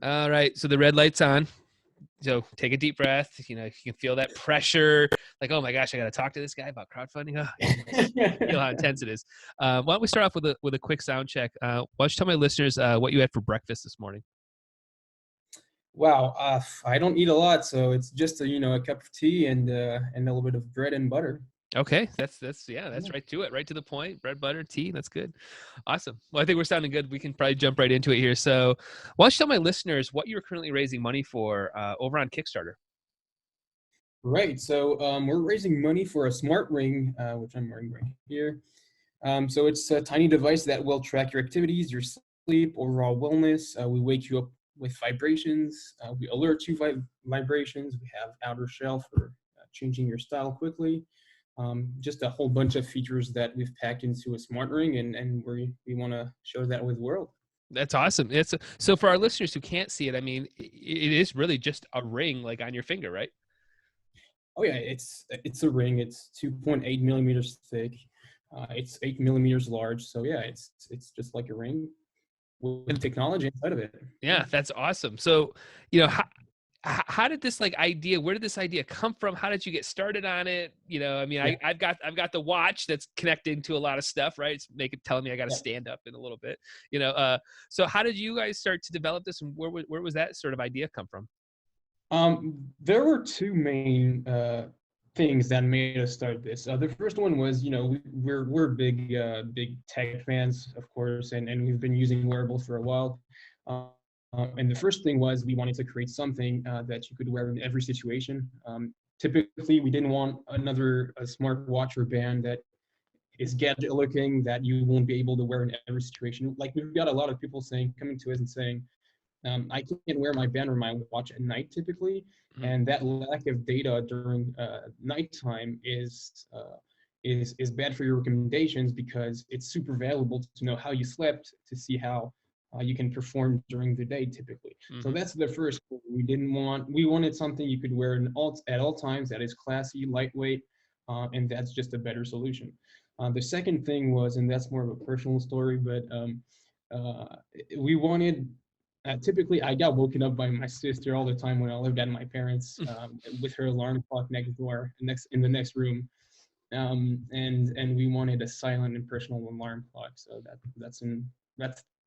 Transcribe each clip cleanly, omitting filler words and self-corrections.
All right. So the red light's on. So take a deep breath. You know, you can feel that pressure. Like, oh my gosh, I got to talk to this guy about crowdfunding. Oh, feel how intense it is. Why don't we start off with a quick sound check? Why don't you tell my listeners what you had for breakfast this morning? Wow, I don't eat a lot, so it's just a cup of tea and a little bit of bread and butter. Okay, that's right to it, right to the point. Bread, butter, tea. That's good. Awesome. Well, I think we're sounding good. We can probably jump right into it here. So, why don't you tell my listeners what you're currently raising money for over on Kickstarter? Right, so we're raising money for a smart ring, which I'm wearing right here. So it's a tiny device that will track your activities, your sleep, overall wellness. We wake you up with vibrations. We alert you by vibrations. We have outer shell for changing your style quickly. Just a whole bunch of features that we've packed into a smart ring, and we want to show that with the world. That's awesome. So for our listeners who can't see it, I mean, it is really just a ring like on your finger, right? Oh yeah, it's a ring. It's 2.8 millimeters thick. It's 8 millimeters large. So yeah, it's just like a ring with technology inside of it. Yeah, that's awesome. So, you know, how did this idea? Where did this idea come from? How did you get started on it? You know, I mean, Yeah, I've got the watch that's connecting to a lot of stuff, right? It's telling me I got to yeah. stand up in a little bit. You know, so how did you guys start to develop this, and where was that sort of idea come from? There were two main things that made us start this. The first one was, we're big tech fans, of course, and we've been using wearables for a while. And the first thing was we wanted to create something that you could wear in every situation. Typically, we didn't want a smart watch or band that is gadget looking that you won't be able to wear in every situation. Like we've got a lot of people coming to us and saying, I can't wear my band or my watch at night typically, Mhm. and that lack of data during nighttime is bad for your recommendations because it's super valuable to know how you slept to see how you can perform during the day typically. So Mhm. that's the first thing. We wanted something you could wear at all times that is classy, lightweight, and that's just a better solution. The second thing was, and that's more of a personal story, but uh, we wanted typically, I got woken up by my sister all the time when I lived at my parents, with her alarm clock next door, next in the next room, and we wanted a silent and personal alarm clock. So that's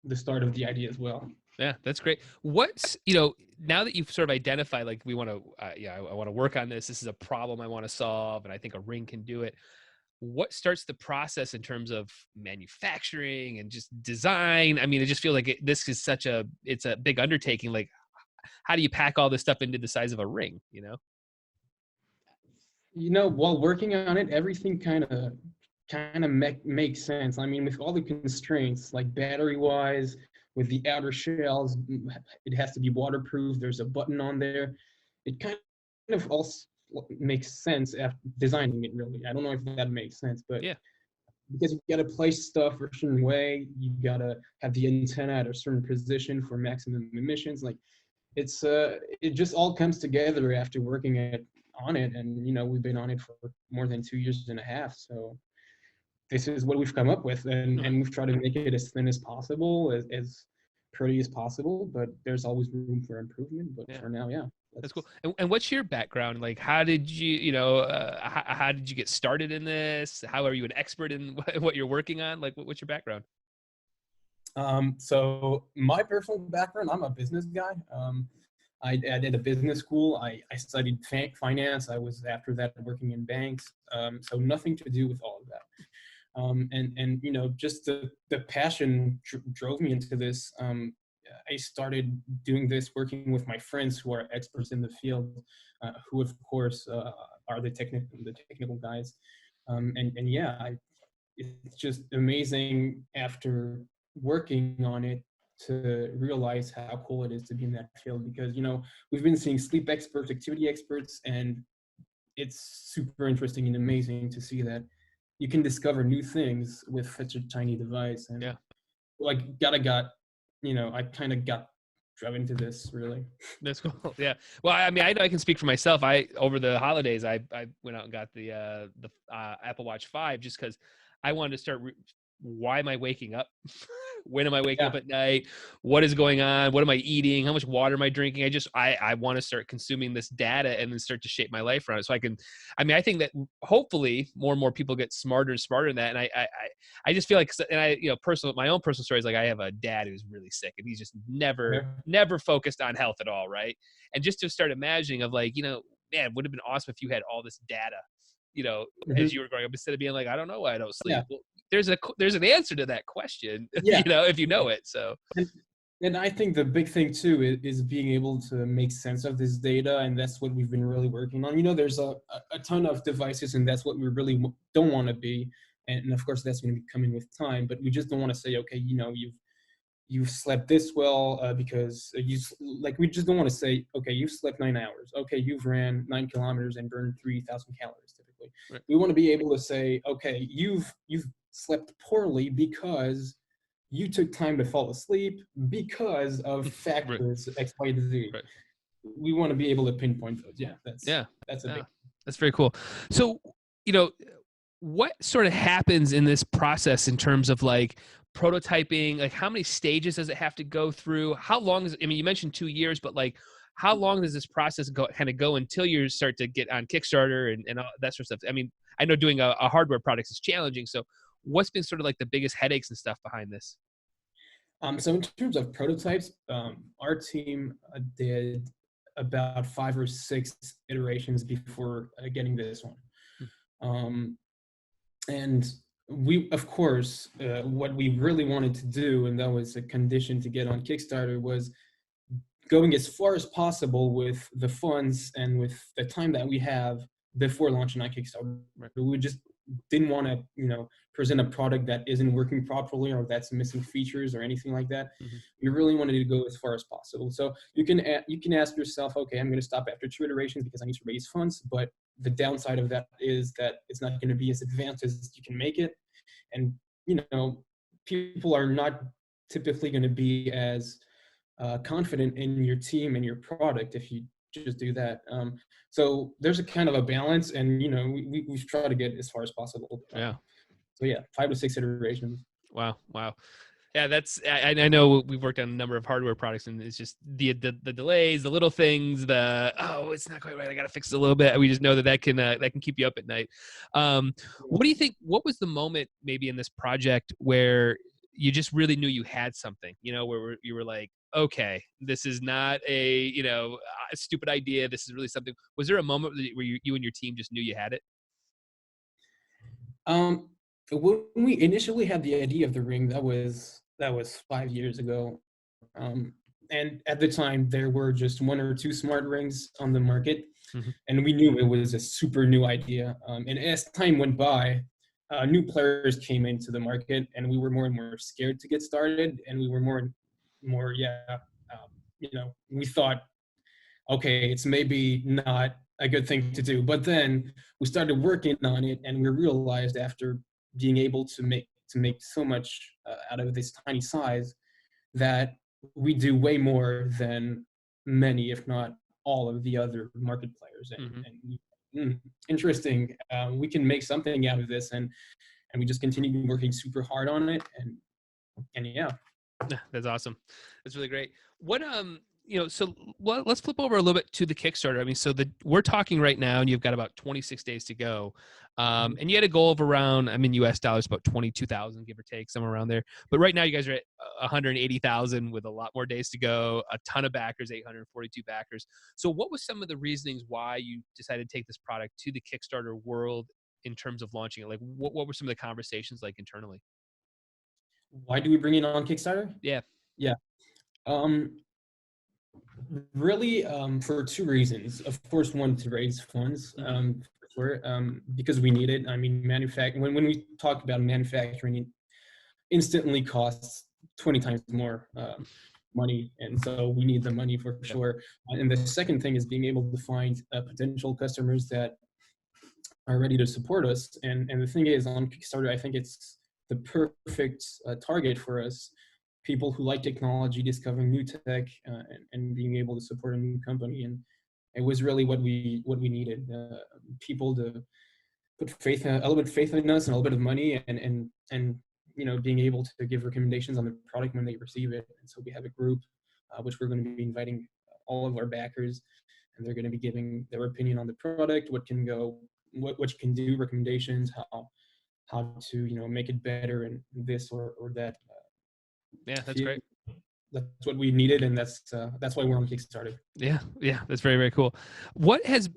the start of the idea as well. Yeah, that's great. What's, you know, now that you've sort of identified, like, we want to, I want to work on this. This is a problem I want to solve, and I think a ring can do it. What starts the process in terms of manufacturing and just design? I mean, I just feel like this is it's a big undertaking. Like, how do you pack all this stuff into the size of a ring, you know? While working on it, everything kind of makes sense. I mean, with all the constraints, like battery wise, with the outer shells, it has to be waterproof. There's a button on there. It kind of all makes sense after designing it. Really, I don't know if that makes sense, but Yeah. because you got to place stuff a certain way, you got to have the antenna at a certain position for maximum emissions. Like it just all comes together after working on it, and we've been on it for more than 2 years and a half. So this is what we've come up with, and we've tried to make it as thin as possible, as pretty as possible, but there's always room for improvement. But Yeah. for now, yeah, That's that's cool. And what's your background? Like, how did you, how did you get started in this? How are you an expert in what you're working on? Like, what's your background? so my personal background, I'm a business guy. I did a business school. I studied finance. I was after that working in banks. So nothing to do with all of that. And just the passion drove me into this. I started doing this working with my friends who are experts in the field, who of course are the technical guys. And yeah, it's just amazing after working on it to realize how cool it is to be in that field, because we've been seeing sleep experts, activity experts, and it's super interesting and amazing to see that you can discover new things with such a tiny device. And Yeah. like I kind of got driven to this, really. That's cool. Yeah. Well, I mean, I know I can speak for myself. Over the holidays, I went out and got the Apple Watch 5 just because I wanted to start why am I waking up? When am I waking Yeah. up at night? What is going on? What am I eating? How much water am I drinking? I want to start consuming this data and then start to shape my life around it. So I think that hopefully more and more people get smarter and smarter in that. And I just feel like, and my own personal story is like, I have a dad who's really sick and he's just Okay. never focused on health at all. Right. And just to start imagining of like, man, would have been awesome if you had all this data, as Mhm. you were growing up, instead of being like, I don't know why I don't Yeah. sleep. Well, there's an answer to that question, Yeah. if you Yeah. know it. So And and I think the big thing too is being able to make sense of this data, and that's what we've been really working on. There's a ton of devices, and that's what we really don't want to be. And of course, that's going to be coming with time. But we just don't want to say, okay, you've slept this well because like we just don't want to say, okay, you've slept 9 hours. Okay, you've ran 9 kilometers and burned 3,000 calories typically. right, We want to be able to say, okay, you've slept poorly because you took time to fall asleep because of right, factors X, Y, Z. right. We want to be able to pinpoint those. Yeah, Yeah, that's a yeah, big. that's very cool. So, you know, what sort of happens in this process in terms of like prototyping? Like, how many stages does it have to go through? How long is? I mean, you mentioned 2 years, but like, how long does this process go until you start to get on Kickstarter and all that sort of stuff? I mean, I know doing a hardware product is challenging. So, what's been sort of like the biggest headaches and stuff behind this? So in terms of prototypes, our team did about 5 or 6 iterations before getting this one. Um, and we, of course, what we really wanted to do, and that was a condition to get on Kickstarter, was going as far as possible with the funds and with the time that we have before launching on Kickstarter. Right. We just didn't want to, present a product that isn't working properly or that's missing features or anything like that. Mm-hmm. We really wanted to go as far as possible. So you can ask yourself, okay, I'm going to stop after 2 iterations because I need to raise funds. But the downside of that is that it's not going to be as advanced as you can make it, and people are not typically going to be as confident in your team and your product if you just do that. So there's a kind of a balance, and we've tried to get as far as possible. Yeah. So yeah, 5 to 6 iterations. Wow. Wow. Yeah, I know we've worked on a number of hardware products, and it's just the delays, the little things, it's not quite right. I got to fix it a little bit. We just know that can keep you up at night. What do you think? What was the moment maybe in this project where you just really knew you had something? Where you were like, okay, this is not a stupid idea. This is really something. Was there a moment where you and your team just knew you had it? Um, when we initially had the idea of the ring, that was 5 years ago. Um, and at the time, there were just 1 or 2 smart rings on the market, Mhm. and we knew it was a super new idea. And as time went by, new players came into the market, and we were more and more scared to get started, and we were more and more, we thought, okay, it's maybe not a good thing to do. But then we started working on it, and we realized after being able to make so much out of this tiny size that we do way more than many, if not all, of the other market players. Mhm. Interesting. We can make something out of this, and we just continue working super hard on it, and yeah. That's awesome. That's really great. So let's flip over a little bit to the Kickstarter. I mean, we're talking right now, and you've got about 26 days to go. And you had a goal of around, US dollars, about 22,000, give or take, somewhere around there. But right now, you guys are at 180,000 with a lot more days to go. A ton of backers, 842 backers. So, what was some of the reasonings why you decided to take this product to the Kickstarter world in terms of launching it? Like, what were some of the conversations like internally? Why do we bring it on Kickstarter? Yeah. Yeah. Um, Really, for 2 reasons. Of course, one, to raise funds, Hmm. because we need it. I mean, when we talk about manufacturing, it instantly costs 20 times more money, and so we need the money for Yeah. sure. And the second thing is being able to find potential customers that are ready to support us. And the thing is, on Kickstarter, I think it's the perfect target for us. People who like technology, discovering new tech, and being able to support a new company. And it was really what we needed. People to put faith, a little bit of faith in us, and a little bit of money, and being able to give recommendations on the product when they receive it. And so we have a group, which we're going to be inviting all of our backers, and they're going to be giving their opinion on the product, what can go, what you can do, recommendations, how to make it better in this or that Yeah, that's field. great. That's what we needed, and that's why we're on Kickstarter. Yeah, yeah, that's very, very cool. What has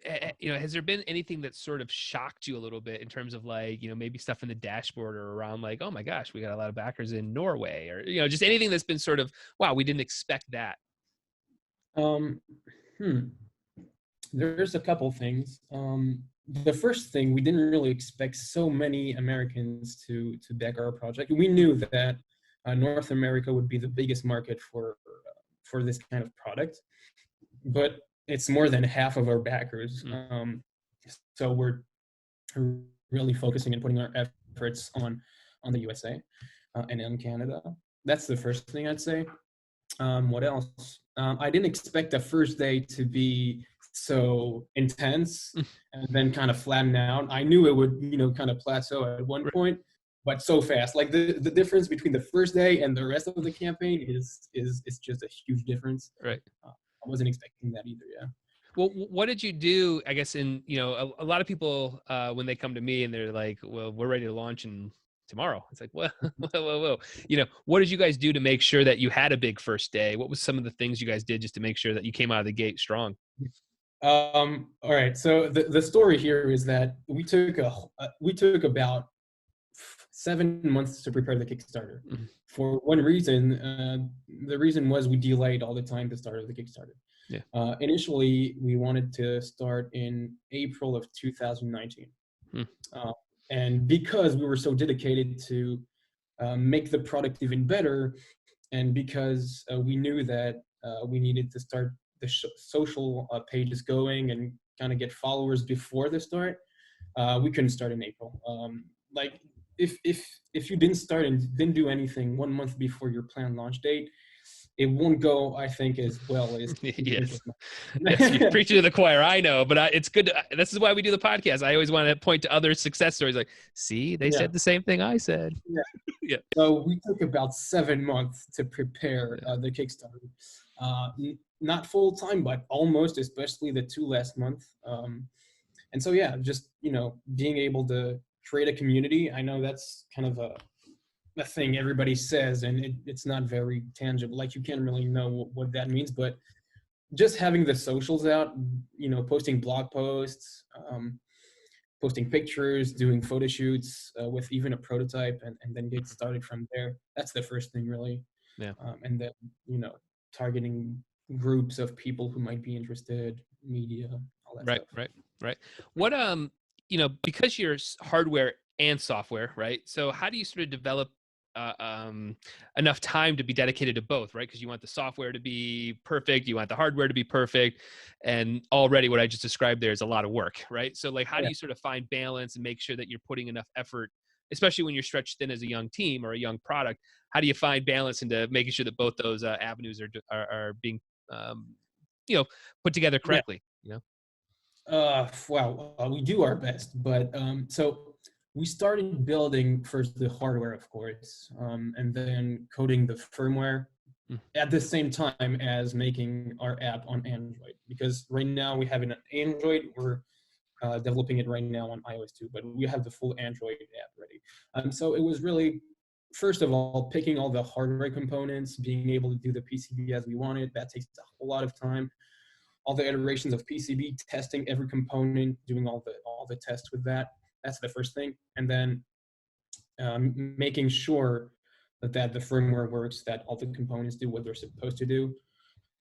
has there been anything that sort of shocked you a little bit in terms of like, maybe stuff in the dashboard or around like, oh my gosh, we got a lot of backers in Norway, or just anything that's been sort of, wow, we didn't expect that. Um, hmm. There's a couple things. The first thing, we didn't really expect so many Americans to back our project. We knew that North America would be the biggest market for this kind of product, but it's more than half of our backers. Mm. So we're really focusing and putting our efforts on the USA and in Canada. That's the first thing I'd say. What else? I didn't expect the first day to be so intense and then kind of flatten out. I knew it would, kind of plateau at one Right. point, but so fast. Like the difference between the first day and the rest of the campaign is just a huge difference. Right. I wasn't expecting that either. Yeah. Well, what did you do? I guess in a lot of people when they come to me and they're like, "Well, we're ready to launch in tomorrow." It's like, whoa, whoa, whoa. What did you guys do to make sure that you had a big first day? What was some of the things you guys did just to make sure that you came out of the gate strong? All right. So the story here is that we took about 7 months to prepare the Kickstarter. Mhm. For one reason, the reason was we delayed all the time to start the Kickstarter. Yeah. Initially, we wanted to start in April of 2019. Hmm. And because we were so dedicated to make the product even better, and because we knew that we needed to start the social pages going and kind of get followers before the start, we couldn't start in April. Like if you didn't start and didn't do anything 1 month before your planned launch date, it won't go, I think, as well as Yes. Yes, you're preaching to the choir. I know, but it's good. This is why we do the podcast. I always want to point to other success stories. Like, see, they Yeah. said the same thing I said. Yeah. Yeah. So we took about 7 months to prepare the Kickstarter. Not full time, but almost, especially the 2 last months. And so, yeah, just, being able to create a community. I know that's kind of a thing everybody says, and it's not very tangible. Like, you can't really know what that means, but just having the socials out, posting blog posts, posting pictures, doing photo shoots with even a prototype, and then get started from there. That's the first thing, really. Yeah. And then, targeting groups of people who might be interested, media, all that Right, stuff. right. What because you're hardware and software, right? So how do you sort of develop enough time to be dedicated to both, right? Because you want the software to be perfect, you want the hardware to be perfect, and already what I just described there is a lot of work, right? So like, how do Yeah. you sort of find balance and make sure that you're putting enough effort, especially when you're stretched thin as a young team or a young product? How do you find balance into making sure that both those avenues are being put together Yeah. correctly? Wow, we do our best, but so we started building first the hardware, of course, and then coding the firmware Mm. at the same time as making our app on Android. Because right now we have it on Android, we're developing it right now on iOS too, but we have the full Android app ready. So it was really, first of all, picking all the hardware components, being able to do the PCB as we wanted. That takes a whole lot of time. All the iterations of PCB, testing every component, doing all the tests with that. That's the first thing, and then making sure that the firmware works, that all the components do what they're supposed to do,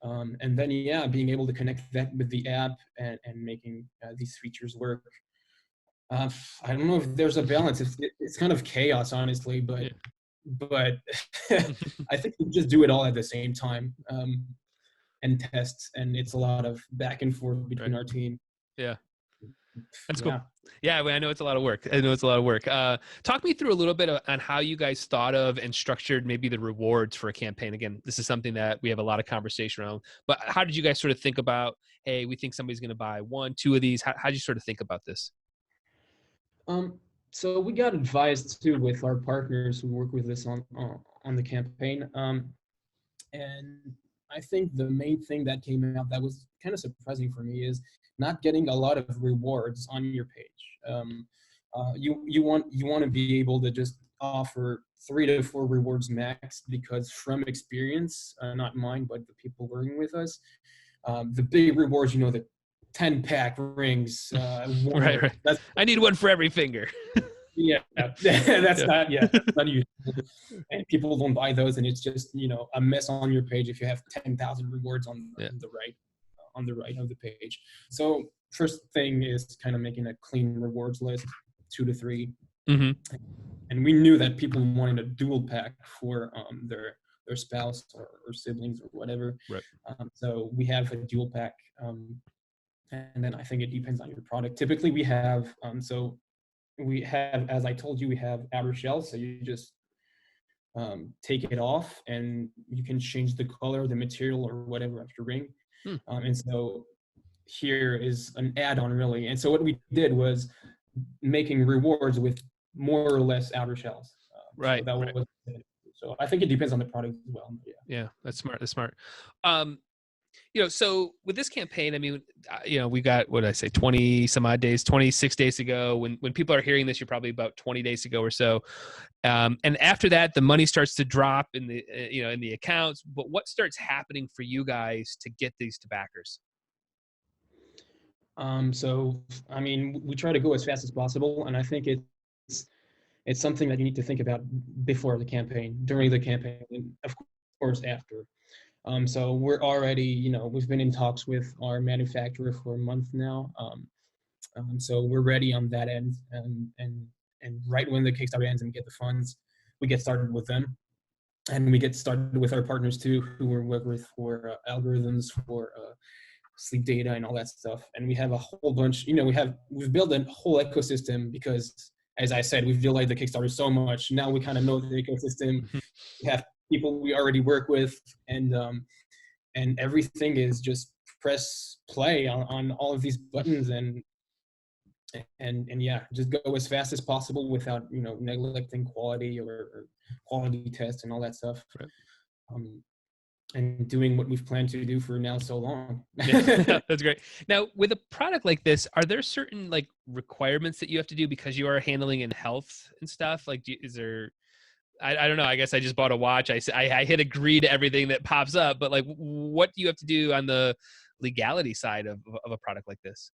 and then being able to connect that with the app and making these features work. I don't know if there's a balance. It's kind of chaos, honestly, but Yeah. but I think we just do it all at the same time. And tests, and it's a lot of back and forth between Right. our team. Yeah. That's cool. Yeah. Yeah, I know it's a lot of work. I know it's a lot of work. Talk me through a little bit on how you guys thought of and structured maybe the rewards for a campaign. Again, this is something that we have a lot of conversation around. But how did you guys sort of think about, hey, we think somebody's going to buy 1, 2 of these? How did you sort of think about this? So we got advised too with our partners who work with us on the campaign. And I think the main thing that came out that was kind of surprising for me is not getting a lot of rewards on your page. You want to be able to just offer 3 to 4 rewards max, because from experience, not mine, but the people working with us, the big rewards, the 10-pack rings, Right, warmer. right. I need one for every finger. Yeah, that's Yeah, not that's not useful, and people don't buy those, and it's just a mess on your page if you have 10,000 rewards yeah. on the right of the page. So first thing is kind of making a clean rewards list, 2 to 3, Hmm. and we knew that people wanted a dual pack for their spouse or siblings or whatever. Right. So we have a dual pack, and then I think it depends on your product. Typically, we have, as I told you, we have outer shells. So you just take it off, and you can change the color, the material, or whatever of your ring. Hmm. And so here is an add-on, really. And so what we did was making rewards with more or less outer shells. So Right. that Right. was. So I think it depends on the product as well. Yeah. Yeah. That's smart. That's smart. Um, so with this campaign, I mean, we got, what did I say, 20 some odd days, 26 days ago. When people are hearing this, you're probably about 20 days ago or so. And after that, the money starts to drop in the, in the accounts. But what starts happening for you guys to get these to backers? So I mean, we try to go as fast as possible, and I think it's something that you need to think about before the campaign, during the campaign, and of course after. So we're already, we've been in talks with our manufacturer for a month now. So we're ready on that end, and right when the Kickstarter ends and we get the funds, we get started with them, and we get started with our partners too, who we're working with for algorithms, for sleep data, and all that stuff. And we have a whole bunch. We've built a whole ecosystem because, as I said, we've delayed the Kickstarter so much. Now we kind of know the ecosystem. We have people we already work with, and everything is just press play on all of these buttons, and yeah, just go as fast as possible without neglecting quality or quality tests and all that stuff. Right. um, and doing what we've planned to do for now so long. Yeah, that's great. Now, with a product like this, are there certain like requirements that you have to do because you are handling in health and stuff? Like, is there? I don't know. I guess I just bought a watch. I hit agree to everything that pops up, but like, what do you have to do on the legality side of a product like this?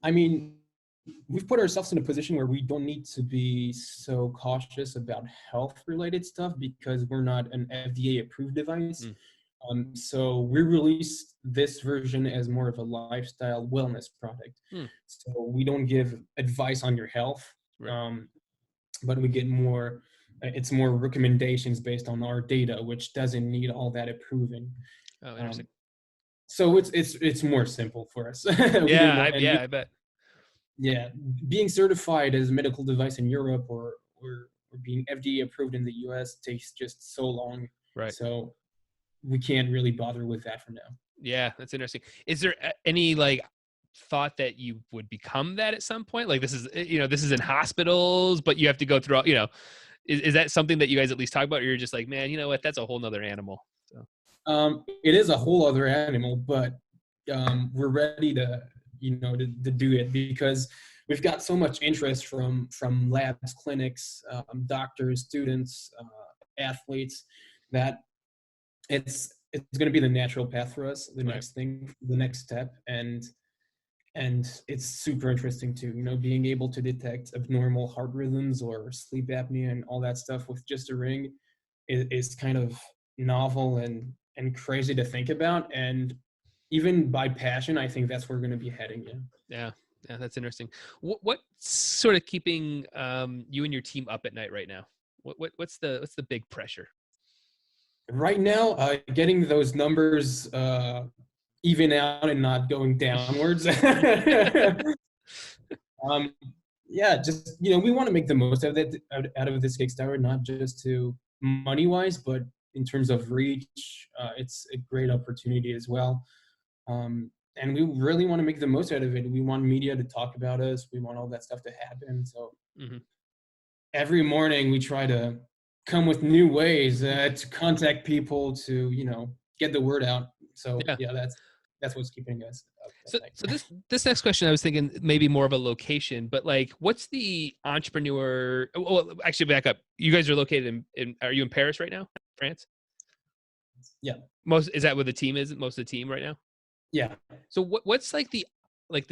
I mean, we've put ourselves in a position where we don't need to be so cautious about health related stuff because we're not an FDA approved device. Mm, So we released this version as more of a lifestyle wellness product. mm, So we don't give advice on your health, right. um, but we get more. It's more recommendations based on our data, which doesn't need all that approving. Oh, Um, interesting. so it's more simple for us. We need Yeah, more, and I bet. yeah, being certified as a medical device in Europe or being FDA approved in the US takes just so long. Right. So we can't really bother with that for now. Yeah, that's interesting. Is there any like thought that you would become that at some point? Like this is in hospitals, but you have to go through all, is that something that you guys at least talk about? Or you're just like, man, you know what? That's a whole nother animal. So, It is a whole other animal, but we're ready to do it because we've got so much interest from labs, clinics, doctors, students, athletes, that it's going to be the natural path for us, the right. next thing, the next step. And it's super interesting too, being able to detect abnormal heart rhythms or sleep apnea and all that stuff with just a ring is kind of novel and crazy to think about. And even by passion, I think that's where we're going to be heading. Yeah. Yeah. Yeah. That's interesting. What's sort of keeping you and your team up at night right now? What's the big pressure? Right now, getting those numbers even out and not going downwards. um, yeah, just we want to make the most of it out of this Kickstarter, not just to money wise, but in terms of reach. It's a great opportunity as well. And we really want to make the most out of it. We want media to talk about us. We want all that stuff to happen. So Hmm. every morning we try to come with new ways to contact people to, get the word out. So Yeah. yeah, that's what's keeping us up So, at night. so this next question, I was thinking maybe more of a location, but like, what's the entrepreneur? Well, actually, back up. You guys are located in are you in Paris right now, France? Yeah, Most is that where the team is? Most of the team right now. yeah. So what's like the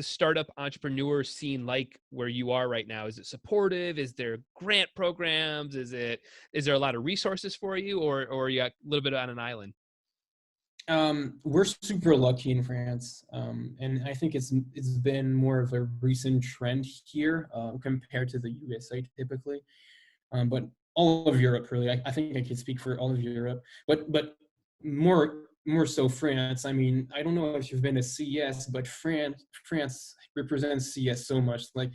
startup entrepreneur scene like where you are right now? Is it supportive? Is there grant programs? Is there a lot of resources for you, or are you a little bit on an island? We're super lucky in France, and I think it's been more of a recent trend here compared to the USA typically. But all of Europe really. I think I could speak for all of Europe, but more so France. I mean, I don't know if you've been to CES, but France represents CES so much. Like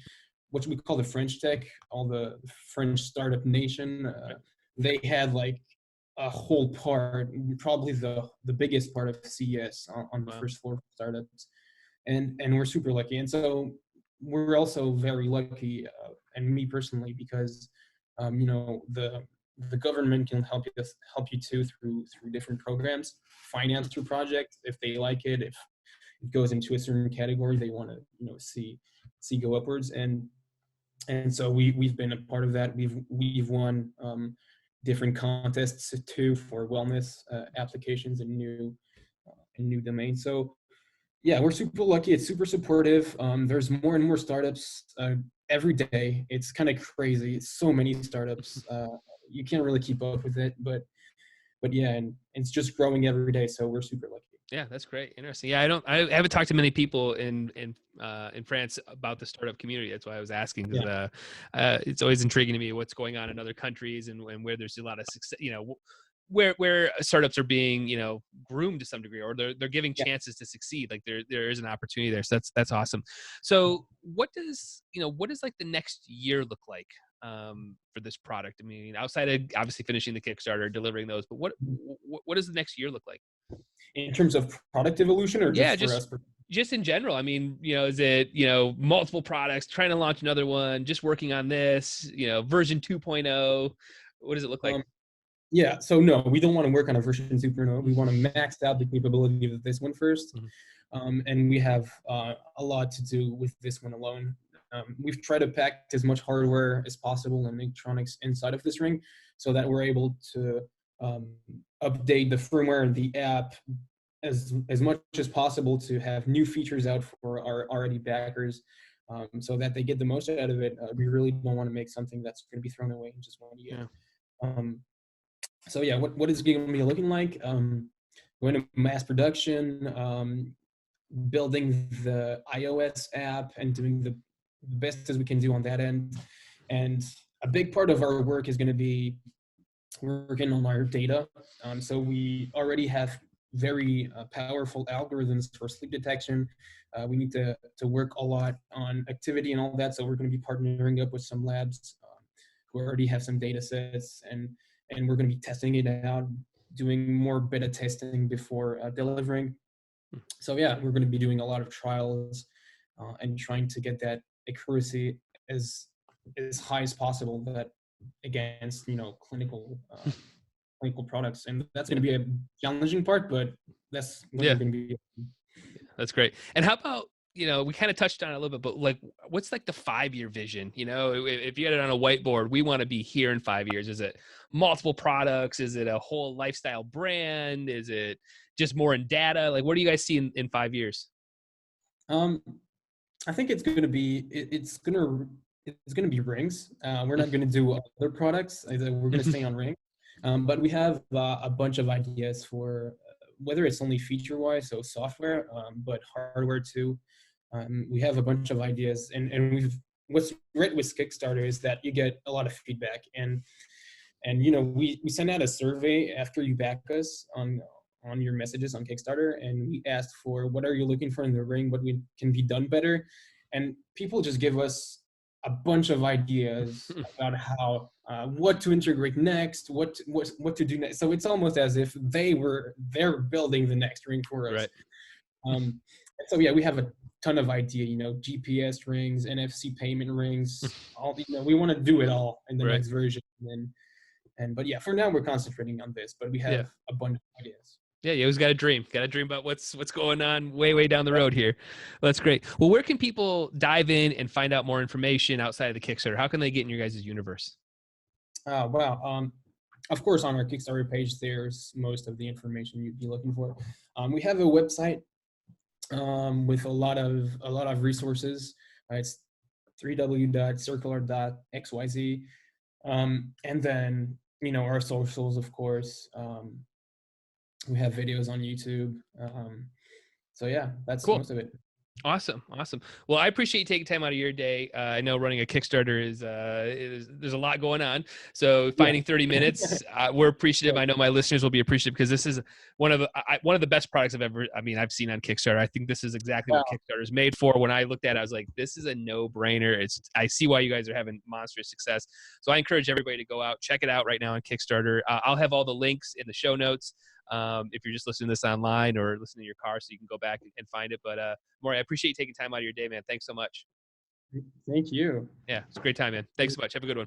what we call the French Tech, all the French startup nation. They had like a whole part, probably the biggest part of CES on the Wow. first floor for startups, and we're super lucky. And so we're also very lucky, and me personally, because the government can help you too through different programs, finance through projects if they like it, if it goes into a certain category they want to see go upwards, and so we've been a part of that. We've won different contests too for wellness applications and new domains. So yeah, we're super lucky. It's super supportive. There's more and more startups every day. It's kind of crazy. It's so many startups. You can't really keep up with it, but yeah, and it's just growing every day. So we're super lucky. Yeah, that's great. Interesting. Yeah, I haven't talked to many people in France about the startup community. That's why I was asking, because Yeah, it's always intriguing to me what's going on in other countries, and where there's a lot of success. Where startups are being groomed to some degree, or they're giving yeah. chances to succeed. Like there is an opportunity there. So that's awesome. So what does like the next year look like for this product? I mean, outside of obviously finishing the Kickstarter, delivering those, but what does the next year look like? In terms of product evolution, or Yeah, just for us? just in general. I mean, is it, multiple products, trying to launch another one, just working on this, version 2.0? What does it look like? Um, yeah. So no, we don't want to work on a version 2.0. We want to max out the capability of this one first. Mhm. And we have a lot to do with this one alone. We've tried to pack as much hardware as possible and electronics inside of this ring, so that we're able to um, update the firmware and the app as much as possible to have new features out for our already backers, so that they get the most out of it. We really don't want to make something that's going to be thrown away in just one year. Yeah. Um, so yeah, what is going to be looking like? Going to mass production, building the iOS app and doing the best as we can do on that end. And a big part of our work is going to be working on our data. So we already have very powerful algorithms for sleep detection. We need to work a lot on activity and all that. So we're going to be partnering up with some labs who already have some data sets, and we're going to be testing it out, doing more beta testing before delivering. So yeah, we're going to be doing a lot of trials and trying to get that accuracy as high as possible, that against clinical products, and that's going to be a challenging part, but that's what Yeah. we're going to be. That's great. And how about, we kind of touched on it a little bit, but like, what's like the 5-year vision? If you had it on a whiteboard, we want to be here in 5 years. Is it multiple products? Is it a whole lifestyle brand? Is it just more in data? Like, what do you guys see in 5 years? um I think it's going to be rings. We're not going to do other products. We're going to stay on ring. But we have a bunch of ideas for whether it's only feature wise, so software, but hardware too. We have a bunch of ideas, and what's great with Kickstarter is that you get a lot of feedback, and we send out a survey after you back us on your messages on Kickstarter, and we asked for what are you looking for in the ring, what we can be done better, and people just give us a bunch of ideas about how what to integrate next, what to do next. So it's almost as if they're building the next ring for us. Right. Um, so yeah, we have ton of idea, GPS rings, NFC payment rings, all, we want to do it all in the Right. next version. But yeah, for now we're concentrating on this, but we Yeah. have a bunch of ideas. Yeah, you always got to dream. Got to dream about what's going on way down the road here. Well, that's great. Well, where can people dive in and find out more information outside of the Kickstarter? How can they get in your guys' universe? Wow. Of course, on our Kickstarter page, there's most of the information you'd be looking for. We have a website with a lot of resources. It's www.circular.xyz, and then our socials, of course. We have videos on YouTube. So yeah, that's Cool. most of it. Awesome. Well, I appreciate you taking time out of your day. I know running a Kickstarter is there's a lot going on. So Yeah. finding 30 minutes, we're appreciative. Sure. I know my listeners will be appreciative because this is one of the best products I've seen on Kickstarter. I think this is exactly what Wow. Kickstarter is made for. When I looked at it, I was like, this is a no-brainer. I see why you guys are having monstrous success. So I encourage everybody to go out, check it out right now on Kickstarter. I'll have all the links in the show notes. If you're just listening to this online or listening to your car, so you can go back and find it. But Maury, I appreciate you taking time out of your day, man. Thanks so much. Thank you. Yeah, it's a great time, man. Thanks so much. Have a good one.